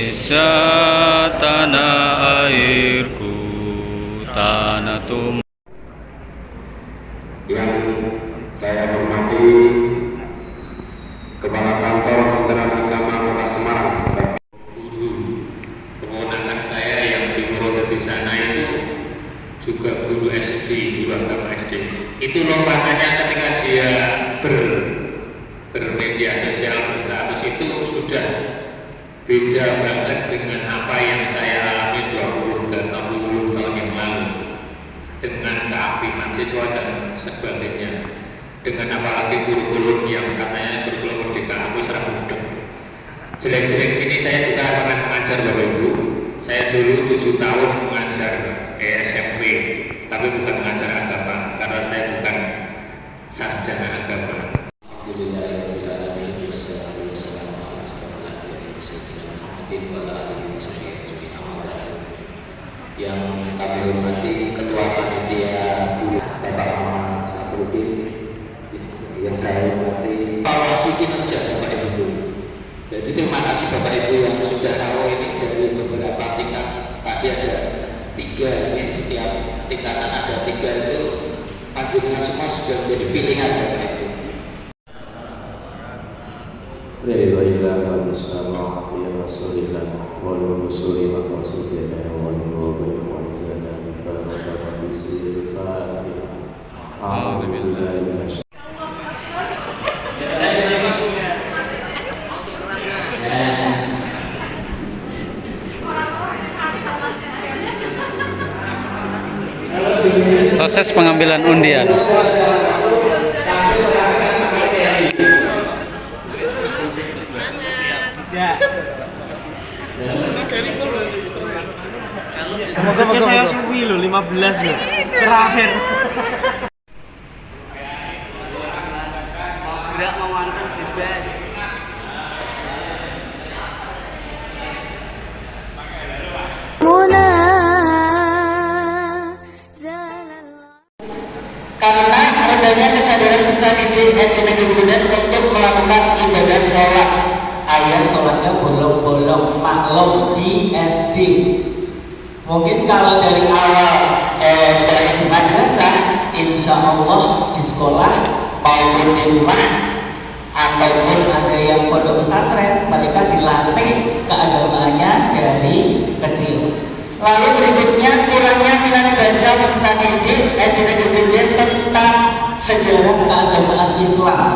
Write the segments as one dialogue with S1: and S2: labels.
S1: Indonesia tanah airku, tanah tumbuh.
S2: Yang saya hormati Kepala Kantor Kementerian Agama Kota Semarang, guru keponakan saya yang di Purworejo di sana itu juga guru SD, guru agama SD. Itu lompatannya ketika dia bermedia sosial berstatus itu sudah beda banget dengan apa yang saya alami 20 dan 30 tahun yang lalu, dengan keaktifan siswa dan sebagainya, dengan apalagi kurikulum yang katanya kurikulum merdeka. Aku serah mudah. Jelek-jelek ini saya juga pernah mengajar Bapak Ibu. Saya dulu 7 tahun mengajar SMP, tapi bukan mengajar agama karena saya bukan sarjana agama.
S3: Yang kami hormati Ketua Panitia Guru Bapak Muhammad Saprudin, yang saya hormati evaluasi kinerja Bapak Ibu. Jadi terima kasih Bapak Ibu yang sudah rawuh ini dari beberapa tingkat. Tadi ada 3, ini setiap tingkatan ada 3 itu panjenengan semua sudah menjadi pilihan Bapak Ibu.
S1: Proses pengambilan undian.
S4: Semoga saya suwi loh 15 loh terakhir. Gerak memantau bebas.
S5: Karena rendahnya kesadaran peserta didik SD Negeri Bulet untuk melakukan ibadah sholat, ayah sholatnya bolong-bolong, maklum di SD. Mungkin kalau dari awal sekolahnya di madrasah, insya Allah di sekolah maupun di rumah ataupun ada yang pondok pesantren, mereka dilatih keagamaannya dari kecil. Lalu berikutnya kurangnya minat baca peserta didik SD Negeri Bulet tentang sejarah keagamaan Islam.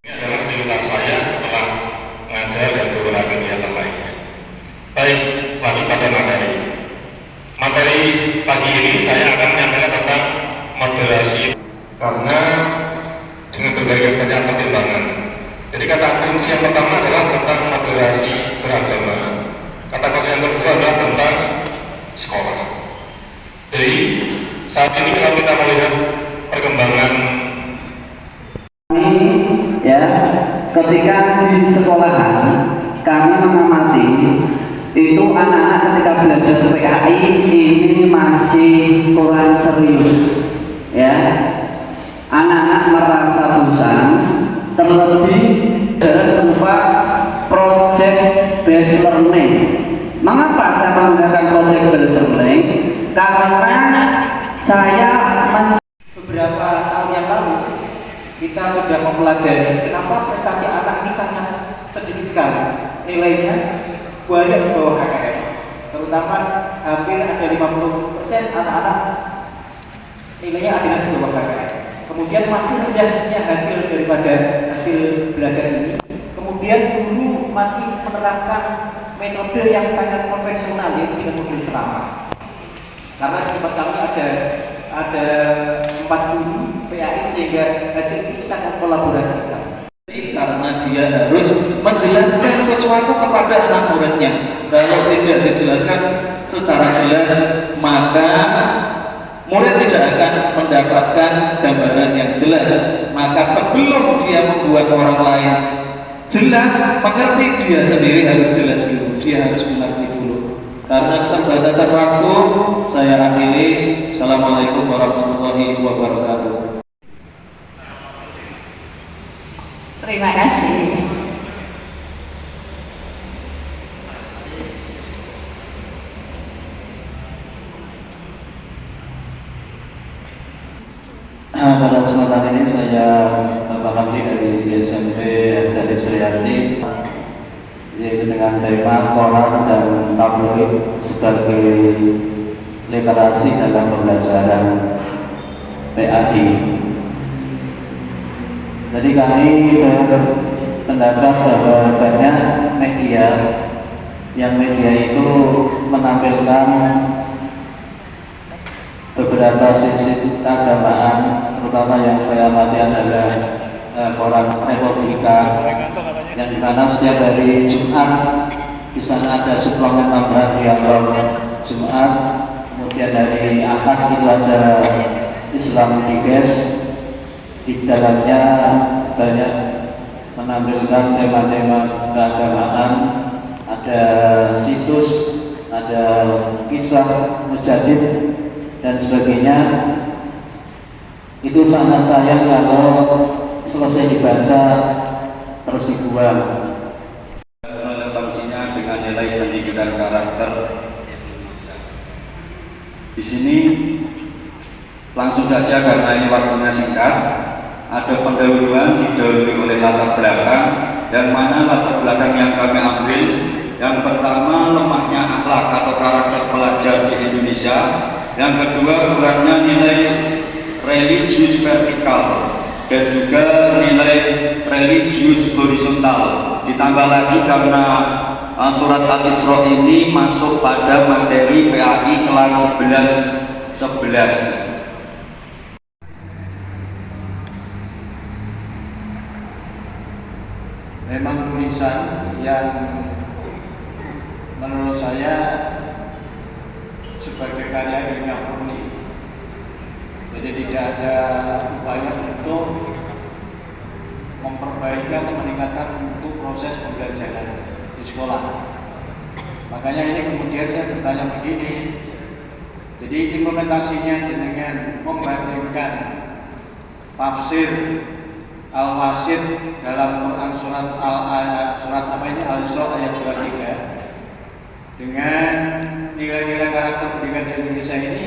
S2: Ini adalah aktivitas saya setelah mengajar dan beberapa kegiatan lainnya. Baik, lanjut pada materi. Materi pagi ini saya akan menyampaikan tentang moderasi, karena dengan berbagai banyak pertimbangan. Jadi kata kunci yang pertama adalah tentang moderasi beragama. Kata kunci yang kedua adalah tentang sekolah. Jadi saat ini kalau kita melihat perkembangan
S6: ya, ketika di sekolahan kami mengamati itu anak-anak ketika belajar PAI ini masih kurang serius, ya. Anak-anak merasa bosan, terlebih berupa project based learning. Mengapa saya menggunakan project based learning? Karena saya beberapa tahun yang lalu kita sudah mempelajari kenapa prestasi anak ini sangat sedikit sekali nilainya, banyak di bawah KKN, terutama hampir ada 50% anak-anak nilainya ada di bawah KKN. Kemudian masih rendahnya hasil daripada hasil belajar ini. Kemudian guru masih menerapkan metode yang sangat konvensional, yaitu dengan model ceramah. Karena di tempat kami ada 4 guru PAI, sehingga hasil ini kita akan kolaborasikan. Karena dia harus menjelaskan sesuatu kepada anak muridnya. Kalau tidak dijelaskan secara jelas, maka murid tidak akan mendapatkan gambaran yang jelas. Maka sebelum dia membuat orang lain jelas mengerti, dia sendiri harus jelas dulu. Dia harus mengerti dulu. Karena keterbatasan waktu, saya akhiri. Assalamualaikum warahmatullahi wabarakatuh.
S5: Terima kasih.
S6: Pada kesempatan ini saya Bapak Hamdi dari SMP Jadi Suryati, yaitu dengan tema koran dan tabloid sebagai literasi dalam pembelajaran PAI. Jadi kami berpendapat bahwa banyak media itu menampilkan beberapa sisi keagamaan, terutama yang saya amati adalah koran Republika, yang dimana setiap hari Jumat di sana ada suplemen tambahan dialog Jumat, kemudian dari Ahad itu ada Islam Digest, di dalamnya banyak menampilkan tema-tema keagamaan, ada situs, ada kisah mujadid dan sebagainya. Itu sangat sayang kalau selesai dibaca terus dibuang.
S7: Relevansinya dengan nilai pendidikan karakter Indonesia. Di sini langsung saja karena ini waktunya singkat. Ada pendahuluan didahului oleh latar belakang, yang mana latar belakang yang kami ambil. Yang pertama, lemahnya akhlak atau karakter pelajar di Indonesia. Yang kedua, kurangnya nilai religius vertikal dan juga nilai religius horizontal. Ditambah lagi karena surat Al-Isra ini masuk pada materi PAI kelas 11.
S8: Memang tulisan yang menurut saya sebagai karya ilmiah murni, jadi tidak ada upaya untuk memperbaiki atau meningkatkan untuk proses pembelajaran di sekolah. Makanya ini kemudian saya bertanya begini, jadi implementasinya dengan membandingkan tafsir Al-Wasid dalam Quran surat Al-Isra ayat 23 dengan nilai-nilai karakter pendidikan di Indonesia ini,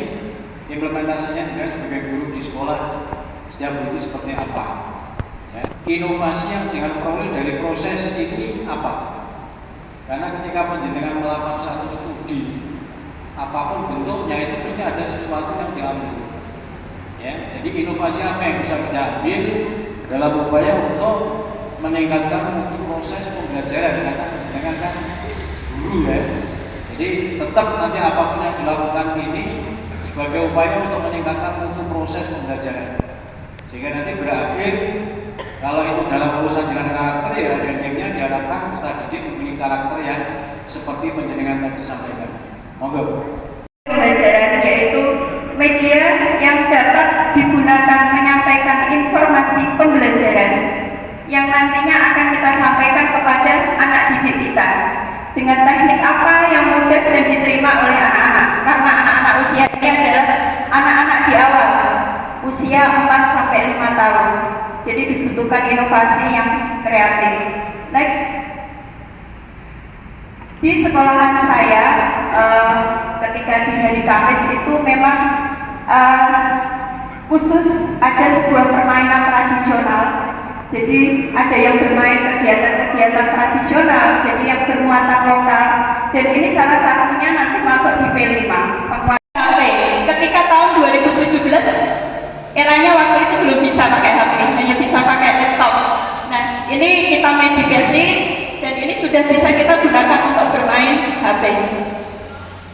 S8: implementasinya dengan sebagai guru di sekolah setiap guru seperti apa ya. Inovasi yang dengan peroleh dari proses ini apa? Karena ketika penjenengan melakukan satu studi apapun bentuknya itu pasti ada sesuatu yang diambil ya. Jadi inovasi apa yang bisa kita ambil dalam upaya untuk meningkatkan mutu proses pembelajaran, karena kan guru ya. Jadi tetap nanti apapun yang dilakukan ini sebagai upaya untuk meningkatkan mutu proses pembelajaran, sehingga nanti berakhir kalau itu dalam urusan dengan karakter ya endingnya diharapkan peserta didik memiliki karakter yang seperti penjenengan tadi sampaikan. Monggo.
S9: Pembelajaran yaitu media yang dapat digunakan menyampaikan informasi pembelajaran yang nantinya akan kita sampaikan kepada anak didik kita dengan teknik apa yang mudah dan diterima oleh anak-anak, karena anak-anak usia ini adalah anak-anak di awal usia 4-5 tahun, jadi dibutuhkan inovasi yang kreatif. Next. Di sekolahan saya ketika di hari Kamis itu memang khusus ada sebuah permainan tradisional. Jadi ada yang bermain kegiatan-kegiatan tradisional, jadi yang bermuatan lokal, dan ini salah satunya nanti masuk di P5. HP. Ketika tahun 2017 eranya waktu itu belum bisa pakai HP, hanya bisa pakai laptop. Nah, ini kita mitigasi dan ini sudah bisa kita gunakan untuk bermain HP.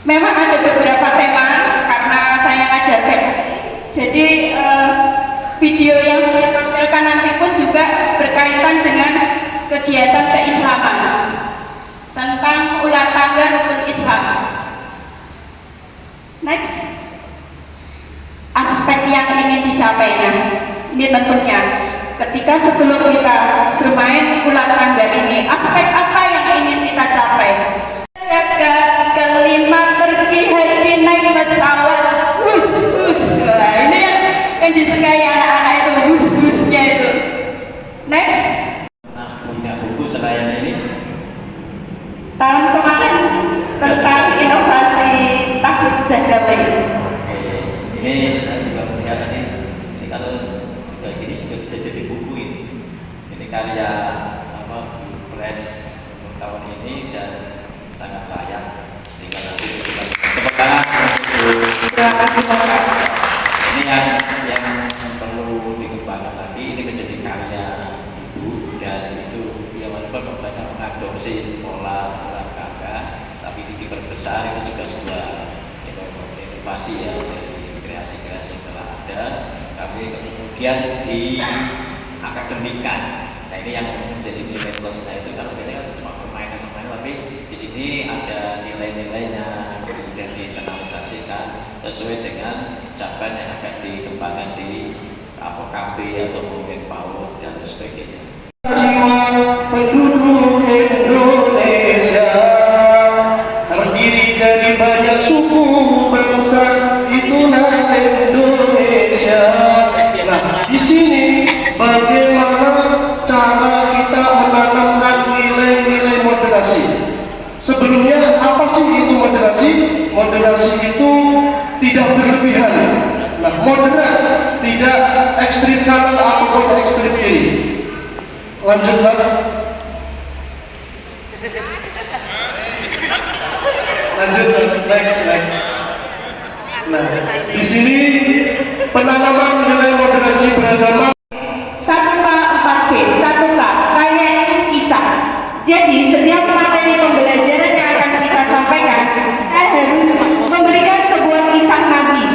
S9: Memang ada beberapa tema karena saya ngajarkan, jadi video yang saya tampilkan nanti pun juga berkaitan dengan kegiatan keislaman tentang ular tangga rukun Islam. Next, aspek yang ingin dicapainya ini tentunya ketika sebelum kita bermain ular tangga ini, aspek apa yang ingin kita capai? Kelima, pergi haji naik pesawat, Wah, ini yang disukai anak-anak itu, hus-husnya itu. Next.
S8: Nah, punya buku selain ini
S9: Tahun kemarin
S5: kasih.
S10: Ini yang perlu dikembangkan lagi, ini menjadi karya ibu, dan itu ya walaupun banyak mengadopsi pola kakak, tapi diperbesar itu juga sebuah inovasi ya dari kreasi-kreasi yang telah ada, tapi kemudian diakademikan. Nah ini yang menjadi nilai plusnya itu, kalau kita kan cuma permainan-permainan, tapi di sini ada nilai-nilainya, kemudian diinternalisasikan sesuai dengan cabang yang akan dikembangkan di APOKB atau mungkin PAUD dan sebagainya.
S11: Penduduk Indonesia terdiri dari banyak suku bangsa, itulah Indonesia. Nah, di sini bagaimana cara kita menanamkan nilai-nilai moderasi? Sebelumnya apa sih itu moderasi? Moderasi itu tidak berlebihan. Nah, moderat, tidak ekstrim kanan ataupun ekstrim kiri. Lanjut Mas. Lanjut Mas, next. Nah, di sini penanaman nilai moderasi beragama.
S9: 1K 4B, 1K, karya itu kisah. Jadi setiap materi pembelajaran yang akan kita sampaikan, kita harus memberikan sebuah kisah Nabi.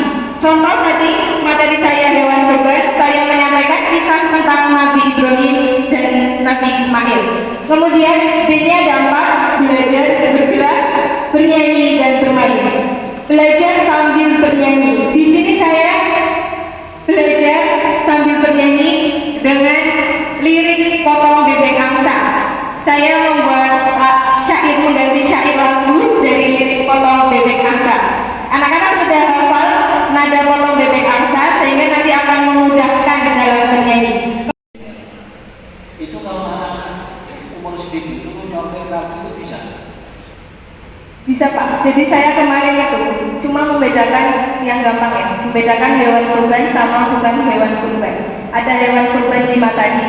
S9: Contoh tadi materi saya hewan kurban, saya menyampaikan kisah tentang Nabi Ibrahim dan Nabi Ismail. Kemudian B-nya ada 4, belajar, bergerak, bernyanyi dan bermain. Belajar sambil bernyanyi. Di sini saya belajar sambil bernyanyi dengan lirik potong bebek angsa. Saya membuat syair mengganti syair lagu dari lirik potong bebek angsa. Anak-anak sudah hafal nada potong bebek angsa sehingga nanti akan memudahkan dalam bernyanyi.
S8: Itu kalau anak umur segitu suruh nyontek kaki itu bisa?
S9: Bisa Pak, jadi saya kemarin itu cuma membedakan yang gampang ya, membedakan hewan kurban sama bukan hewan kurban. Ada hewan kurban 5 tadi,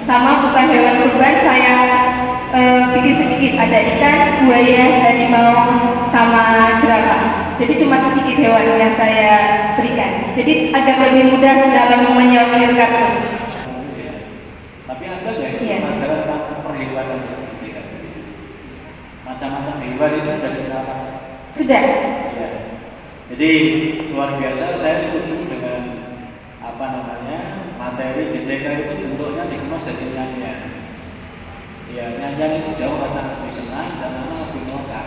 S9: sama bukan hewan kurban saya bikin sedikit, ada ikan, buaya, harimau, sama jerapah. Jadi cuma sedikit hewan yang saya berikan. Jadi agak lebih mudah dalam menyortir kartu.
S8: Tapi ada nggak pelajaran tentang perhewanan pendidikan? Macam-macam hewan itu dari berapa?
S9: Sudah.
S8: Ya. Jadi luar biasa, saya setuju dengan materi DTK itu bentuknya dikemas dari nyanyian. Ya, nyanyian itu jauh anak lebih senang dan anak lebih melekat.